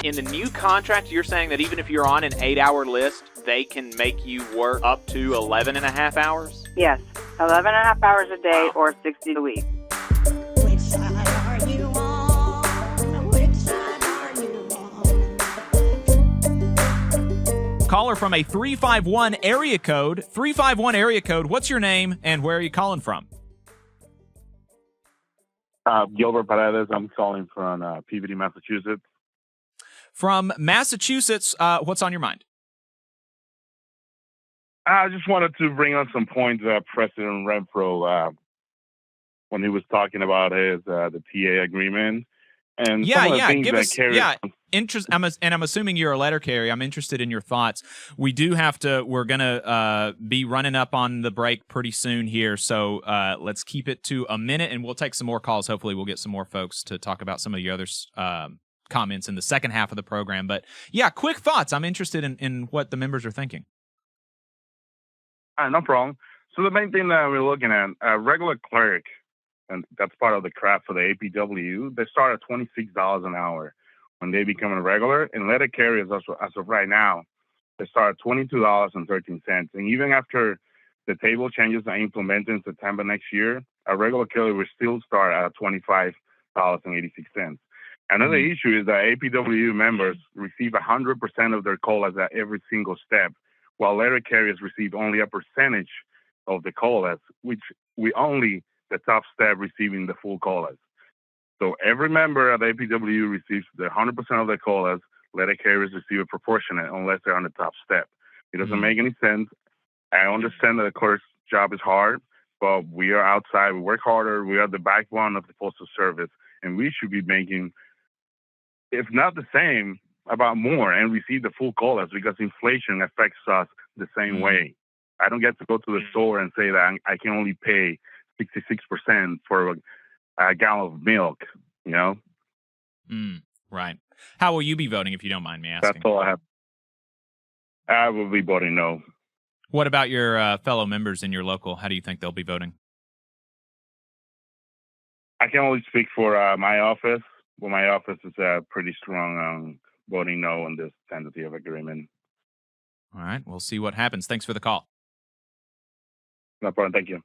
In the new contract, you're saying that even if you're on an 8-hour list, they can make you work up to 11 and a half hours? Yes, 11 and a half hours a day or 60 a week. Which side are you on? Which side are you on? Caller from a 351 area code. 351 area code. What's your name and where are you calling from? Gilbert Paredes. I'm calling from Peabody, Massachusetts. From Massachusetts, what's on your mind? I just wanted to bring on some points President Renfroe when he was talking about his the TA agreement and some of the things give that us carry. I'm assuming you're a letter carrier. I'm interested in your thoughts. We do have to. We're gonna be running up on the break pretty soon here, so let's keep it to a minute, and we'll take some more calls. Hopefully, we'll get some more folks to talk about some of the other comments in the second half of the program. But yeah, quick thoughts. I'm interested in what the members are thinking. No problem. So the main thing that we're looking at, a regular clerk, and that's part of the craft for the APW, they start at $26 an hour when they become a regular, and letter carriers, as of right now, they start at $22.13. And even after the table changes are implemented in September next year, a regular carrier will still start at $25.86. Another issue is that APW members receive 100% of their COLAs at every single step, while letter carriers receive only a percentage of the COLAs, which we only the top step receiving the full COLAs. So every member of the APW receives the 100% of their COLAs. Letter carriers receive a proportionate unless they're on the top step. It doesn't make any sense. I understand that the clerk's job is hard, but we are outside. We work harder. We are the backbone of the Postal Service, and we should be making, if not the same, about more and receive the full COLAs because inflation affects us the same way. I don't get to go to the store and say that I can only pay 66% for a gallon of milk, you know? Right. How will you be voting, if you don't mind me asking? That's all I have. I will be voting no. What about your fellow members in your local? How do you think they'll be voting? I can only speak for my office. Well, my office is pretty strong on voting no on this tentative agreement. All right. We'll see what happens. Thanks for the call. No problem. Thank you.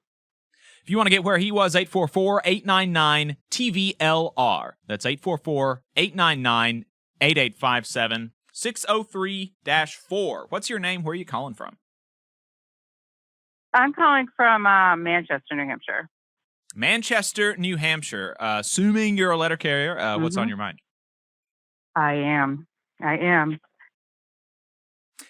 If you want to get where he was, 844-899-TVLR. That's 844-899-8857, 603-4. What's your name? Where are you calling from? I'm calling from Manchester, New Hampshire. Manchester, New Hampshire. Assuming you're a letter carrier, what's on your mind? I am.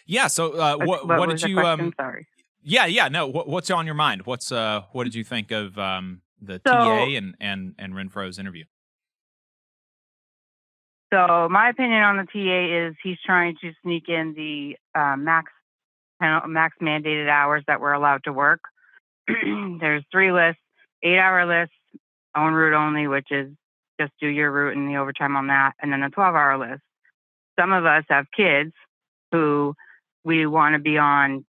Yeah. So, what did you? Sorry. Yeah. No. What's on your mind? What did you think of the TA and Renfroe's interview? So my opinion on the TA is he's trying to sneak in the max mandated hours that we're allowed to work. There's 3 lists: 8-hour list, own route only, which is just do your route and the overtime on that, and then a 12-hour list. Some of us have kids who we want to be on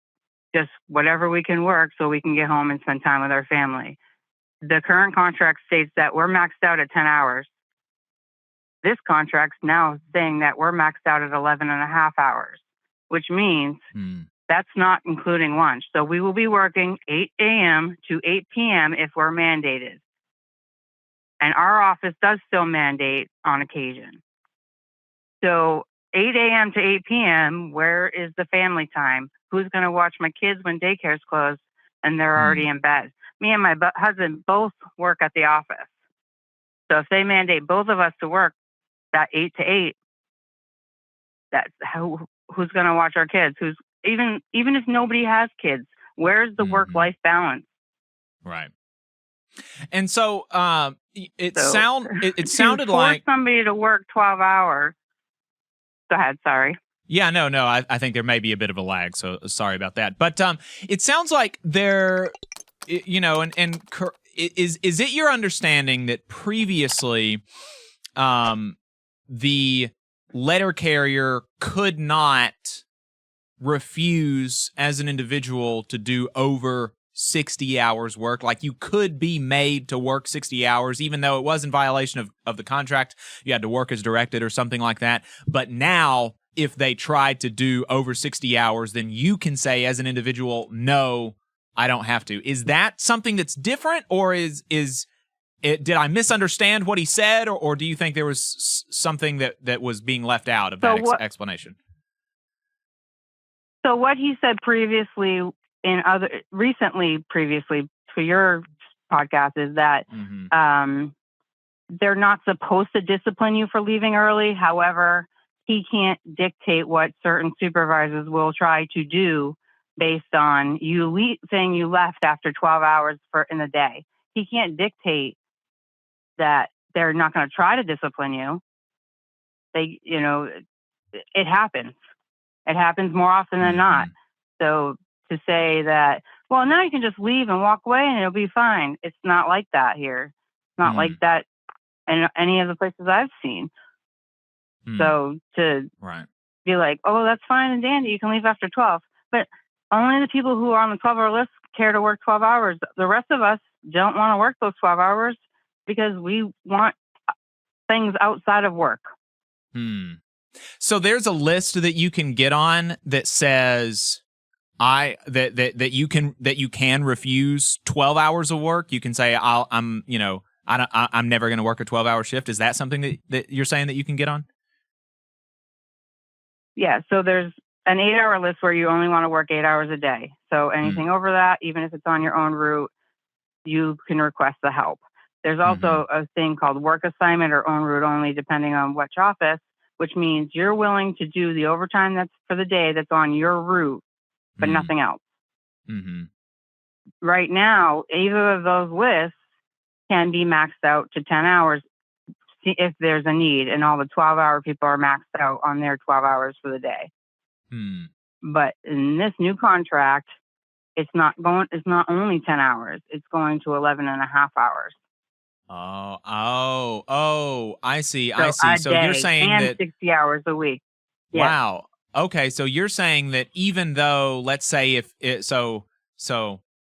just whatever we can work so we can get home and spend time with our family. The current contract states that we're maxed out at 10 hours. This contract's now saying that we're maxed out at 11 and a half hours, which means that's not including lunch. So we will be working 8 a.m. to 8 p.m. if we're mandated. And our office does still mandate on occasion. So 8 a.m. to 8 p.m., where is the family time? Who's going to watch my kids when daycare's closed and they're already in bed? Me and my husband both work at the office. So if they mandate both of us to work that 8 to 8, that's who's going to watch our kids? Even if nobody has kids, where's the work-life balance? Right. And so it sounded like somebody to work 12 hours. Go ahead. Sorry. Yeah, no. I think there may be a bit of a lag, so sorry about that. But it sounds like there, is it your understanding that previously, the letter carrier could not refuse as an individual to do over 60 hours work. Like you could be made to work 60 hours, even though it was in violation of the contract. You had to work as directed or something like that. But now, if they tried to do over 60 hours, then you can say as an individual, no, I don't have to. Is that something that's different, or is it, did I misunderstand what he said, or do you think there was something that was being left out of that explanation? So what he said previously previously to your podcast is that they're not supposed to discipline you for leaving early. However, he can't dictate what certain supervisors will try to do based on you saying you left after 12 hours in the day. He can't dictate that they're not going to try to discipline you. It happens. It happens more often than not. So to say that, well, now you can just leave and walk away and it'll be fine. It's not like that here. It's not like that in any of the places I've seen. So to be like, oh, that's fine and dandy, you can leave after 12. But only the people who are on the 12-hour list care to work 12 hours. The rest of us don't want to work those 12 hours because we want things outside of work. So there's a list that you can get on that says that you can refuse 12 hours of work. You can say I'm never going to work a 12-hour shift. Is that something that you're saying that you can get on? Yeah, so there's an 8-hour list where you only want to work 8 hours a day. So anything over that, even if it's on your own route, you can request the help. There's also a thing called work assignment or own route only, depending on which office, which means you're willing to do the overtime that's for the day that's on your route, but nothing else. Right now, either of those lists can be maxed out to 10 hours if there's a need, and all the 12-hour people are maxed out on their 12 hours for the day. But in this new contract, it's not only 10 hours. It's going to 11 and a half hours. I see. So So you're saying that 60 hours a week. Wow. Okay. So you're saying that even though, let's say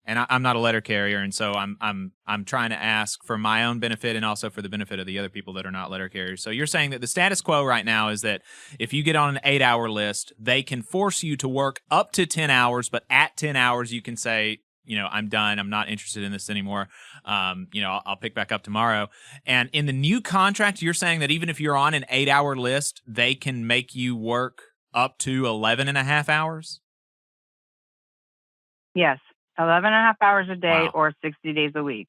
and I'm not a letter carrier, and so I'm trying to ask for my own benefit and also for the benefit of the other people that are not letter carriers. So you're saying that the status quo right now is that if you get on an 8-hour list, they can force you to work up to 10 hours, but at 10 hours you can say, I'm done. I'm not interested in this anymore. I'll pick back up tomorrow. And in the new contract, you're saying that even if you're on an 8-hour list, they can make you work up to 11 and a half hours? Yes. 11 and a half hours a day or 60 days a week.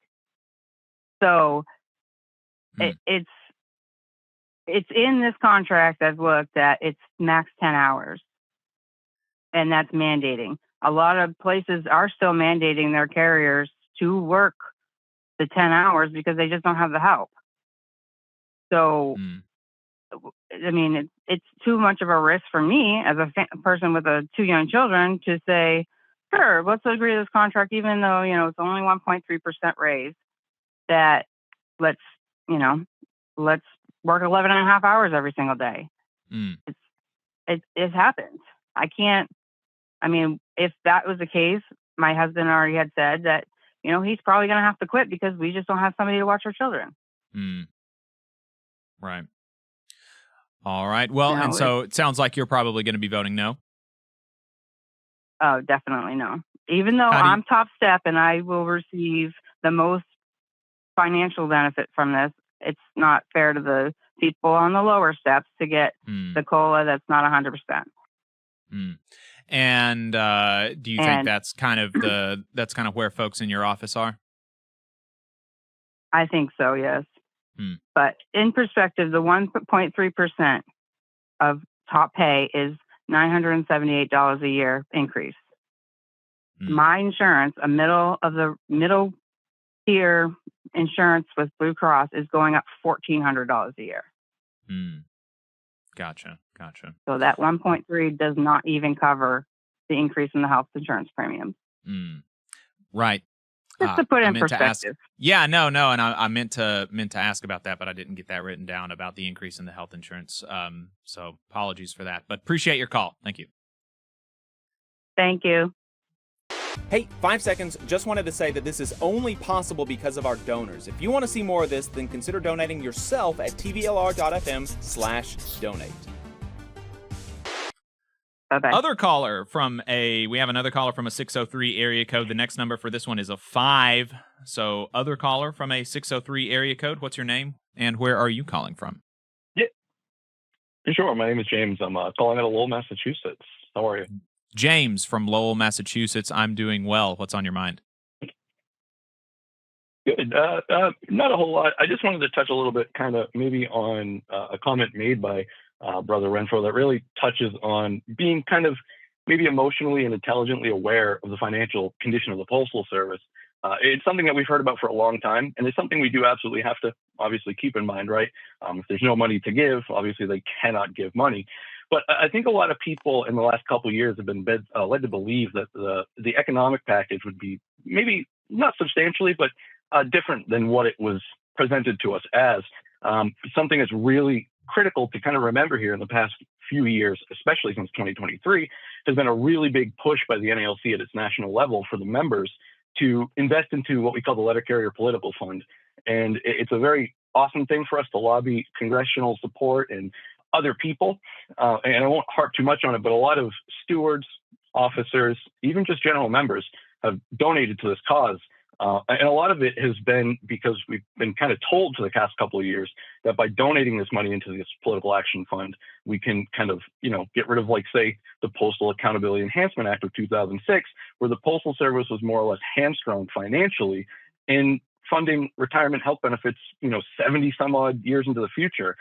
So it's in this contract I've looked at, it's max 10 hours. And that's mandating. A lot of places are still mandating their carriers to work the 10 hours because they just don't have the help. So, I mean, it's too much of a risk for me as a person with 2 young children to say, sure, let's agree to this contract, even though, it's only 1.3% raise, that let's work 11 and a half hours every single day. It happens. If that was the case, my husband already had said that, he's probably going to have to quit because we just don't have somebody to watch our children. Right. All right. Well, and so it sounds like you're probably going to be voting no. Oh, definitely no. Even though I'm top step and I will receive the most financial benefit from this, it's not fair to the people on the lower steps to get the COLA that's not 100%. And do you think that's kind of where folks in your office are? I think so, yes. But in perspective, the 1.3% of top pay is $978 a year increase. My insurance, a middle tier insurance with Blue Cross, is going up $1,400 a year. Gotcha. So that 1.3 does not even cover the increase in the health insurance premium. Right. Just to put in perspective. And I meant to ask about that, but I didn't get that written down about the increase in the health insurance. So apologies for that, but appreciate your call. Thank you. Thank you. Hey, 5 seconds. Just wanted to say that this is only possible because of our donors. If you want to see more of this, then consider donating yourself at tvlr.fm/donate. Bye-bye. We have another caller from a 603 area code. The next number for this one is a 5. So other caller from a 603 area code. What's your name and where are you calling from? Yeah, sure. My name is James. I'm calling out of Lowell, Massachusetts. How are you? James from Lowell, Massachusetts. I'm doing well. What's on your mind? Good. Not a whole lot. I just wanted to touch a little bit kind of maybe on a comment made by Brother Renfroe that really touches on being kind of maybe emotionally and intelligently aware of the financial condition of the Postal Service. It's something that we've heard about for a long time, and it's something we do absolutely have to obviously keep in mind, right? If there's no money to give, obviously they cannot give money. But I think a lot of people in the last couple of years have been led to believe that the economic package would be maybe not substantially, but different than what it was presented to us as. Something that's really critical to kind of remember here in the past few years, especially since 2023, has been a really big push by the NALC at its national level for the members to invest into what we call the Letter Carrier Political Fund. And it's a very awesome thing for us to lobby congressional support and other people. And I won't harp too much on it, but a lot of stewards, officers, even just general members have donated to this cause. And a lot of it has been because we've been kind of told for the past couple of years that by donating this money into this political action fund, we can kind of, get rid of, like, say, the Postal Accountability Enhancement Act of 2006, where the Postal Service was more or less hamstrung financially in funding retirement health benefits, 70 some odd years into the future.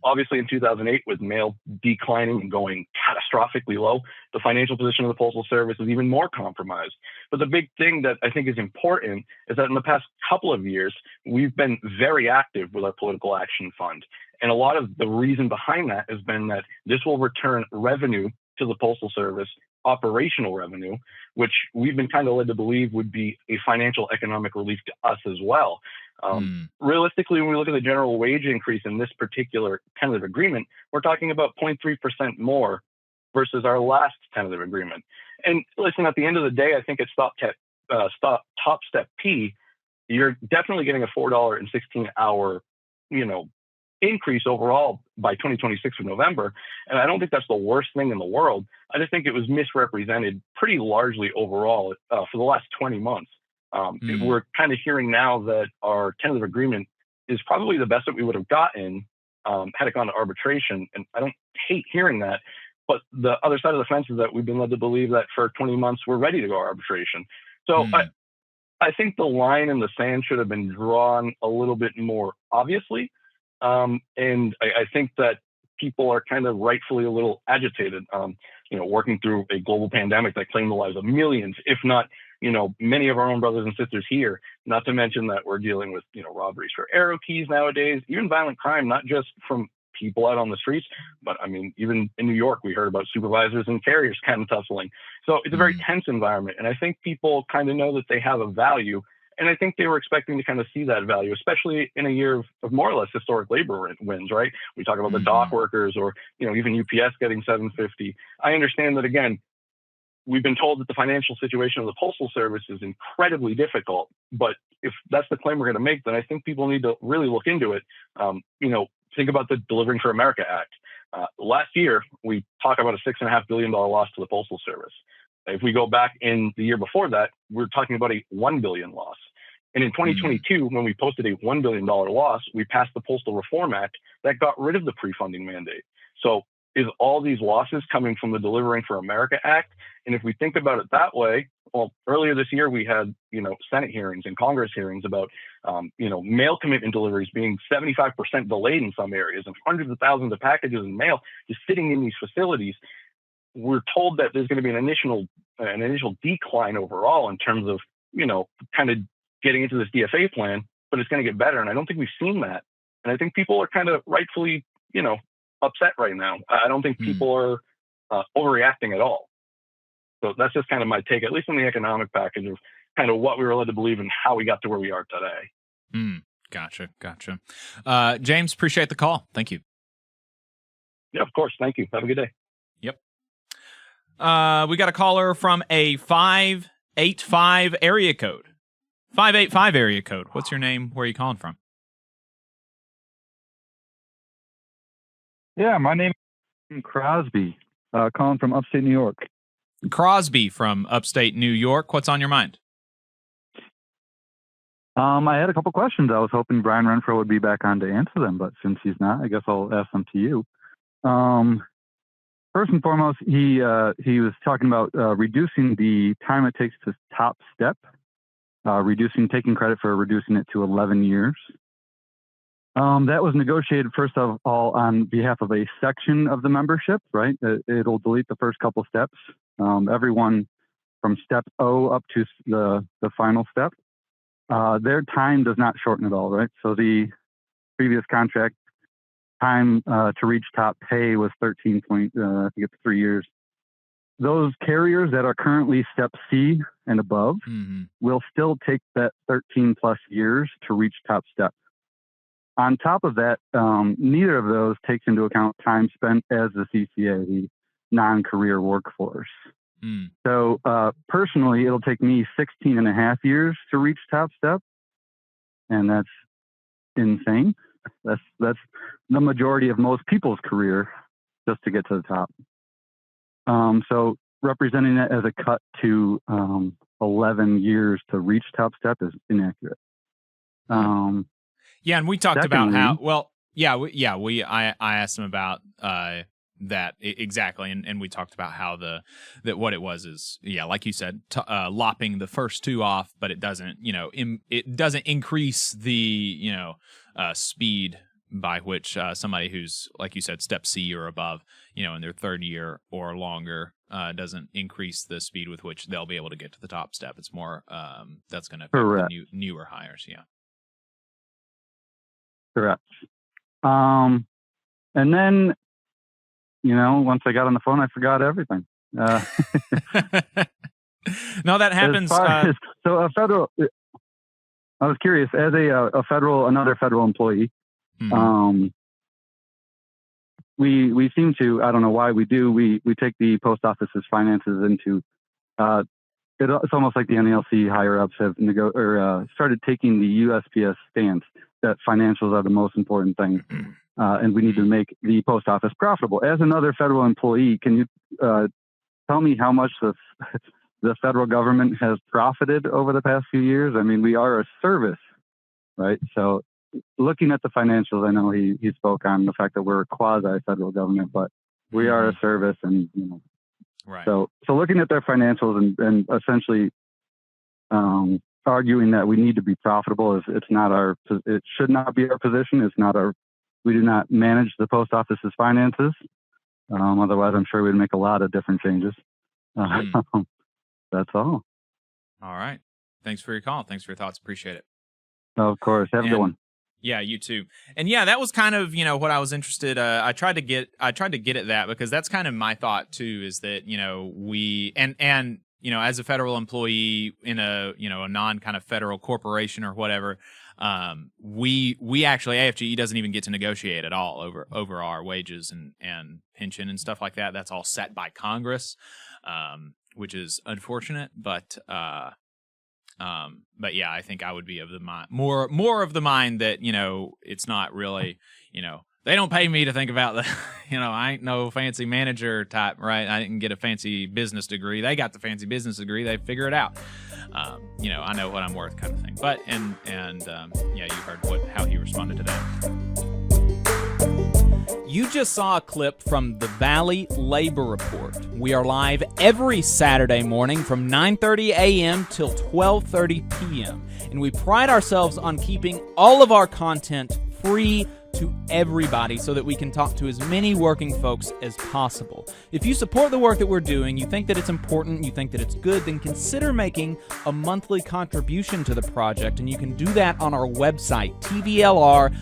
Obviously, in 2008, with mail declining and going catastrophically low, the financial position of the Postal Service is even more compromised. But the big thing that I think is important is that in the past couple of years, we've been very active with our political action fund. And a lot of the reason behind that has been that this will return revenue to the Postal Service, operational revenue, which we've been kind of led to believe would be a financial economic relief to us as well. Realistically, when we look at the general wage increase in this particular tentative agreement, we're talking about 0.3% more versus our last tentative agreement. And listen, at the end of the day, I think at top step P, you're definitely getting a $4.16 hour, increase overall by 2026 of November. And I don't think that's the worst thing in the world. I just think it was misrepresented pretty largely overall for the last 20 months. We're kind of hearing now that our tentative agreement is probably the best that we would have gotten had it gone to arbitration. And I don't hate hearing that. But the other side of the fence is that we've been led to believe that for 20 months, we're ready to go to arbitration. So I think the line in the sand should have been drawn a little bit more obviously. And I think that people are kind of rightfully a little agitated, working through a global pandemic that claimed the lives of millions, if not, many of our own brothers and sisters here, not to mention that we're dealing with, robberies for arrow keys nowadays, even violent crime, not just from people out on the streets, but I mean, even in New York, we heard about supervisors and carriers kind of tussling. So it's a very tense environment. And I think people kind of know that they have a value. And I think they were expecting to kind of see that value, especially in a year of more or less historic labor wins, right? We talk about the dock workers or, even UPS getting $750. I understand that, again, we've been told that the financial situation of the Postal Service is incredibly difficult. But if that's the claim we're going to make, then I think people need to really look into it. Think about the Delivering for America Act. Last year, we talked about a $6.5 billion loss to the Postal Service. If we go back in the year before that, we're talking about a $1 billion loss. And in 2022, when we posted a $1 billion loss, we passed the Postal Reform Act that got rid of the pre-funding mandate. So is all these losses coming from the Delivering for America Act? And if we think about it that way, well, earlier this year, we had, Senate hearings and Congress hearings about, mail commitment deliveries being 75% delayed in some areas and hundreds of thousands of packages in mail just sitting in these facilities. We're told that there's going to be an initial decline overall in terms of, kind of getting into this DFA plan, but it's going to get better. And I don't think we've seen that. And I think people are kind of rightfully, upset right now. I don't think people are overreacting at all. So that's just kind of my take, at least on the economic package of kind of what we were led to believe and how we got to where we are today. Gotcha. James, appreciate the call. Thank you. Yeah, of course. Thank you. Have a good day. Yep. We got a caller from a 5 585 area code. 585 area code. What's your name? Where are you calling from? Yeah, my name is Crosby, calling from upstate New York. Crosby from upstate New York. What's on your mind? I had a couple questions. I was hoping Brian Renfroe would be back on to answer them, but since he's not, I guess I'll ask them to you. First and foremost, he was talking about reducing the time it takes to top step, taking credit for reducing it to 11 years. That was negotiated, first of all, on behalf of a section of the membership, right? It'll delete the first couple steps. Everyone from step O up to the final step. Their time does not shorten at all, right? So the previous contract time to reach top pay was 13 point, I think it's 3 years. Those carriers that are currently step C and above will still take that 13 plus years to reach top step. On top of that, neither of those takes into account time spent as the CCA, the non-career workforce. So personally, it'll take me 16 and a half years to reach top step. And that's insane. That's the majority of most people's career just to get to the top. So representing that as a cut to 11 years to reach top step is inaccurate. Yeah, and we talked about how, well, I asked him about that exactly, and we talked about how that what it was is, yeah, like you said, lopping the first two off, but it doesn't, it doesn't increase the, speed by which somebody who's, like you said, step C or above, in their third year or longer, doesn't increase the speed with which they'll be able to get to the top step. It's more that's going to affect the newer hires, yeah. Correct. And then, once I got on the phone, I forgot everything. No, that happens. So a federal, I was curious, as another federal employee, we seem to, I don't know why we do, we take the post office's finances into, it's almost like the NALC higher ups have started taking the USPS stance that financials are the most important thing, and we need to make the post office profitable. As another federal employee, can you tell me how much the federal government has profited over the past few years? I mean, we are a service, right? So looking at the financials, I know he spoke on the fact that we're a quasi-federal government, but we are a service, and right. So looking at their financials and essentially arguing that we need to be profitable it should not be our position. It's not we do not manage the post office's finances. Otherwise, I'm sure we'd make a lot of different changes. That's all. All right. Thanks for your call. Thanks for your thoughts. Appreciate it. Of course. Have a good one. Yeah, you too. And yeah, that was kind of, what I was interested. I tried to get at that because that's kind of my thought too, is that, we, and as a federal employee in a non kind of federal corporation or whatever, we actually, AFGE doesn't even get to negotiate at all over our wages and pension and stuff like that. That's all set by Congress, which is unfortunate, but yeah, I think I would be of the mind, more of the mind that, it's not really, they don't pay me to think about the, I ain't no fancy manager type, right? I didn't get a fancy business degree. They got the fancy business degree. They figure it out. I know what I'm worth, kind of thing. But yeah, you heard how he responded to that. You just saw a clip from the Valley Labor Report. We are live every Saturday morning from 9:30 a.m. till 12:30 p.m. And we pride ourselves on keeping all of our content free to everybody so that we can talk to as many working folks as possible. If you support the work that we're doing, you think that it's important, you think that it's good, then consider making a monthly contribution to the project, and you can do that on our website, tvlr.fm.